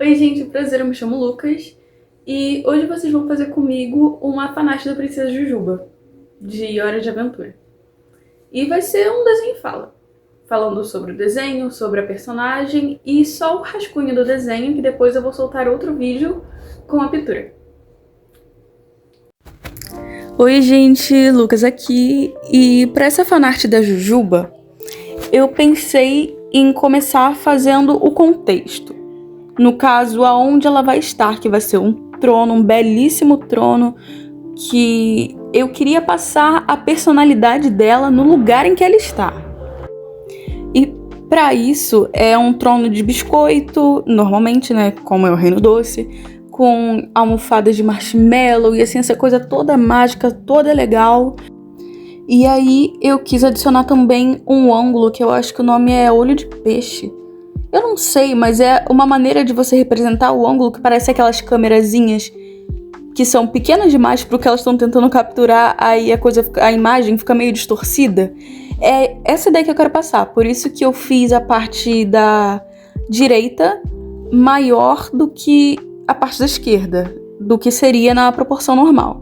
Oi gente, prazer, eu me chamo Lucas e hoje vocês vão fazer comigo uma fanart da Princesa Jujuba, de Hora de Aventura. E vai ser um desenho falando sobre o desenho, sobre a personagem e só o rascunho do desenho, que depois eu vou soltar outro vídeo com a pintura. Oi gente, Lucas aqui, e para essa fanart da Jujuba, eu pensei em começar fazendo o contexto. No caso, aonde ela vai estar, que vai ser um trono, um belíssimo trono, que eu queria passar a personalidade dela no lugar em que ela está. E para isso é um trono de biscoito, normalmente, né, como é o Reino Doce, com almofadas de marshmallow e assim, essa coisa toda mágica, toda legal. E aí eu quis adicionar também um ângulo que eu acho que o nome é olho de peixe. Eu não sei, mas é uma maneira de você representar o ângulo que parece aquelas câmerazinhas que são pequenas demais para o que elas estão tentando capturar, aí a imagem fica meio distorcida. É essa ideia que eu quero passar, por isso que eu fiz a parte da direita maior do que a parte da esquerda, do que seria na proporção normal.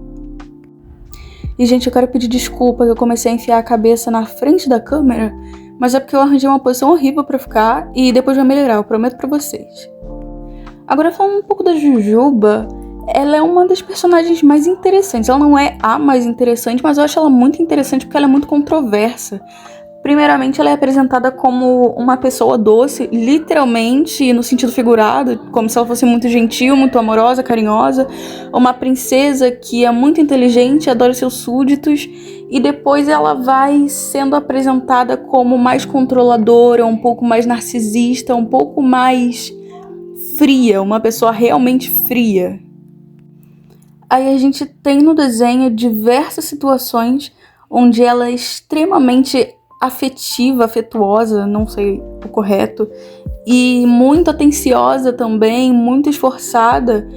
E gente, eu quero pedir desculpa que eu comecei a enfiar a cabeça na frente da câmera, mas é porque eu arranjei uma posição horrível pra ficar e depois vai melhorar, eu prometo pra vocês. Agora, falando um pouco da Jujuba, ela é uma das personagens mais interessantes. Ela não é a mais interessante, mas eu acho ela muito interessante porque ela é muito controversa. Primeiramente, ela é apresentada como uma pessoa doce, literalmente, no sentido figurado, como se ela fosse muito gentil, muito amorosa, carinhosa. Uma princesa que é muito inteligente, adora seus súditos. E depois ela vai sendo apresentada como mais controladora, um pouco mais narcisista, um pouco mais fria, uma pessoa realmente fria. Aí a gente tem no desenho diversas situações onde ela é extremamente afetiva, afetuosa, não sei o correto, e muito atenciosa também, muito esforçada.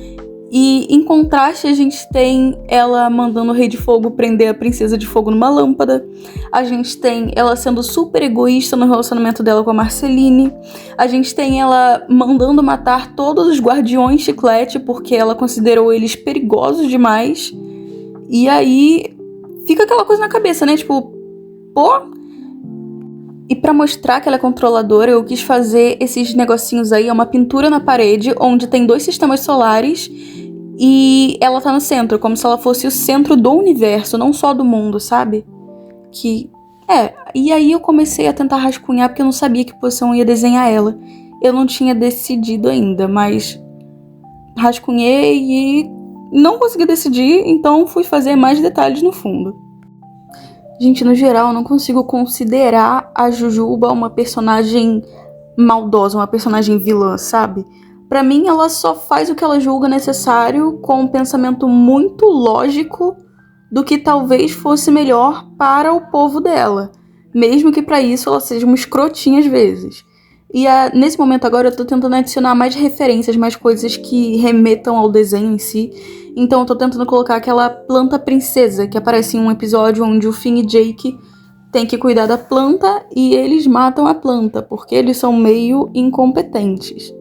E em contraste a gente tem ela mandando o Rei de Fogo prender a Princesa de Fogo numa lâmpada. A gente tem ela sendo super egoísta no relacionamento dela com a Marceline. A gente tem ela mandando matar todos os guardiões chiclete porque ela considerou eles perigosos demais. E aí fica aquela coisa na cabeça, né? Tipo, pô. E pra mostrar que ela é controladora, eu quis fazer esses negocinhos aí, é uma pintura na parede onde tem 2 sistemas solares e ela tá no centro, como se ela fosse o centro do universo, não só do mundo, sabe? E aí eu comecei a tentar rascunhar porque eu não sabia que posição eu ia desenhar ela. Eu não tinha decidido ainda, mas rascunhei e não consegui decidir, então fui fazer mais detalhes no fundo. Gente, no geral, eu não consigo considerar a Jujuba uma personagem maldosa, uma personagem vilã, sabe? Pra mim, ela só faz o que ela julga necessário com um pensamento muito lógico do que talvez fosse melhor para o povo dela. Mesmo que pra isso ela seja uma escrotinha às vezes. E nesse momento agora eu tô tentando adicionar mais referências, mais coisas que remetam ao desenho em si. Então eu tô tentando colocar aquela planta princesa que aparece em um episódio onde o Finn e Jake têm que cuidar da planta e eles matam a planta, porque eles são meio incompetentes.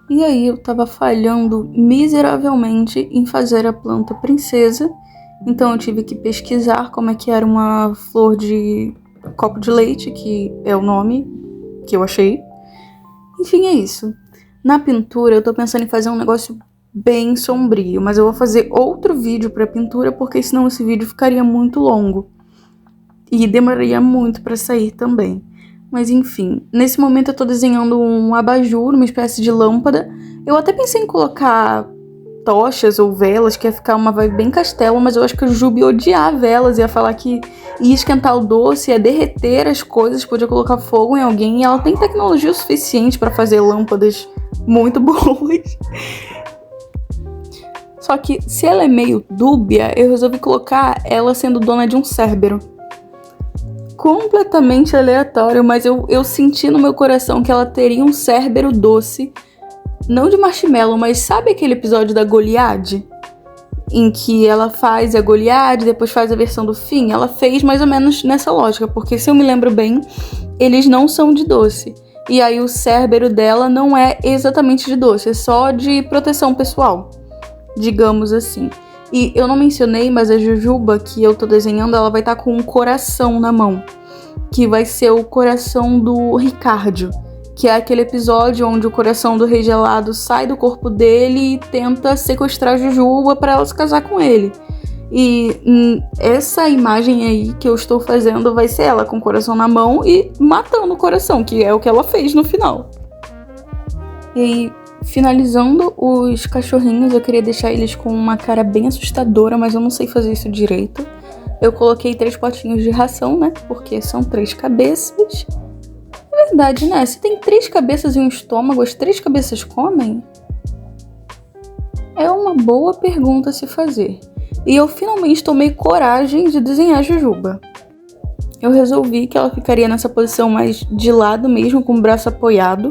E aí eu tava falhando miseravelmente em fazer a planta princesa, então eu tive que pesquisar como é que era uma flor de copo de leite, que é o nome que eu achei. Enfim, é isso. Na pintura eu tô pensando em fazer um negócio bem sombrio, mas eu vou fazer outro vídeo pra pintura, porque senão esse vídeo ficaria muito longo e demoraria muito pra sair também. Mas enfim, nesse momento eu tô desenhando um abajur, uma espécie de lâmpada. Eu até pensei em colocar tochas ou velas, que ia ficar uma vibe bem castelo, mas eu acho que a Jujuba ia odiar velas, ia falar que ia esquentar o doce, ia derreter as coisas, podia colocar fogo em alguém, e ela tem tecnologia suficiente pra fazer lâmpadas muito boas. Só que, se ela é meio dúbia, eu resolvi colocar ela sendo dona de um Cérbero. Completamente aleatório, mas eu senti no meu coração que ela teria um Cérbero doce, não de marshmallow, mas sabe aquele episódio da Goliade? Em que ela faz a Goliade, depois faz a versão do Finn? Ela fez mais ou menos nessa lógica, porque se eu me lembro bem, eles não são de doce. E aí o cérebro dela não é exatamente de doce, é só de proteção pessoal, digamos assim. E eu não mencionei, mas a Jujuba que eu tô desenhando, ela vai estar com um coração na mão, que vai ser o coração do Ricardo, que é aquele episódio onde o coração do Rei Gelado sai do corpo dele e tenta sequestrar a Jujuba para ela se casar com ele. E essa imagem aí que eu estou fazendo vai ser ela com o coração na mão e matando o coração, que é o que ela fez no final. E aí, finalizando os cachorrinhos, eu queria deixar eles com uma cara bem assustadora, mas eu não sei fazer isso direito. Eu coloquei 3 potinhos de ração, né? Porque são 3 cabeças. É verdade, né? Se tem 3 cabeças e um estômago, as 3 cabeças comem? É uma boa pergunta a se fazer. E eu finalmente tomei coragem de desenhar a Jujuba. Eu resolvi que ela ficaria nessa posição mais de lado mesmo, com o braço apoiado,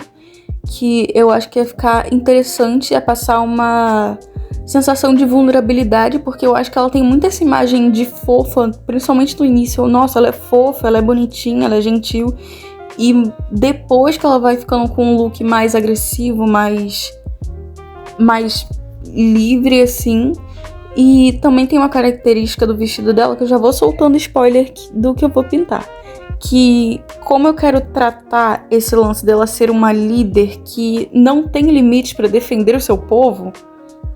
que eu acho que ia ficar interessante, ia passar uma sensação de vulnerabilidade, porque eu acho que ela tem muito essa imagem de fofa, principalmente no início. Nossa, ela é fofa, ela é bonitinha, ela é gentil. E depois que ela vai ficando com um look mais agressivo, mais livre, assim. E também tem uma característica do vestido dela, que eu já vou soltando spoiler do que eu vou pintar. Que, como eu quero tratar esse lance dela ser uma líder que não tem limites para defender o seu povo,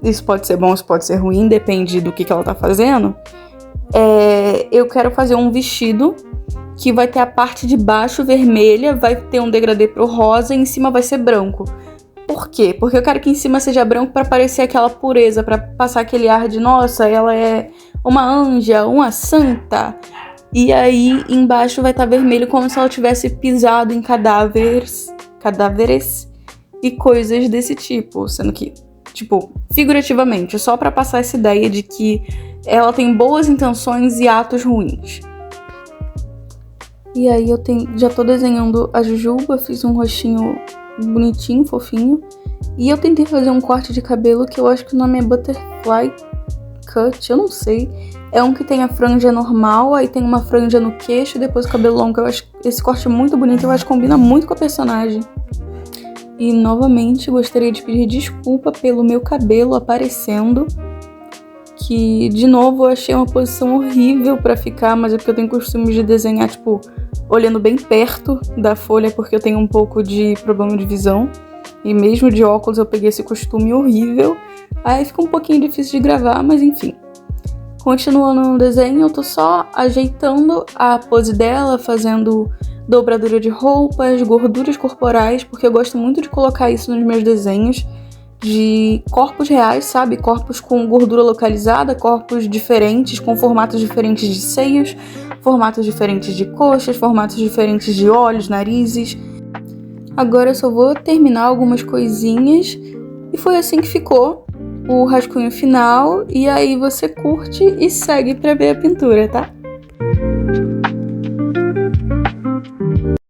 isso pode ser bom, isso pode ser ruim, depende do que ela tá fazendo, eu quero fazer um vestido que vai ter a parte de baixo vermelha, vai ter um degradê pro rosa e em cima vai ser branco. Por quê? Porque eu quero que em cima seja branco pra parecer aquela pureza, pra passar aquele ar de, nossa, ela é uma anja, uma santa. E aí embaixo vai estar vermelho, como se ela tivesse pisado em cadáveres e coisas desse tipo. Sendo que, figurativamente, só pra passar essa ideia de que ela tem boas intenções e atos ruins. E aí já tô desenhando a Jujuba, fiz um rostinho bonitinho, fofinho. E eu tentei fazer um corte de cabelo que eu acho que o nome é Butterfly Cut, eu não sei. É um que tem a franja normal, aí tem uma franja no queixo e depois o cabelo longo. Eu acho esse corte muito bonito, eu acho que combina muito com a personagem. E novamente gostaria de pedir desculpa pelo meu cabelo aparecendo, que de novo eu achei uma posição horrível pra ficar, mas é porque eu tenho costume de desenhar, olhando bem perto da folha, porque eu tenho um pouco de problema de visão. E mesmo de óculos eu peguei esse costume horrível. Aí fica um pouquinho difícil de gravar, mas enfim. Continuando no desenho, eu tô só ajeitando a pose dela, fazendo dobradura de roupas, gorduras corporais, porque eu gosto muito de colocar isso nos meus desenhos, de corpos reais, sabe? Corpos com gordura localizada, corpos diferentes, com formatos diferentes de seios, formatos diferentes de coxas, formatos diferentes de olhos, narizes. Agora eu só vou terminar algumas coisinhas e foi assim que ficou o rascunho final. E aí você curte e segue pra ver a pintura, tá?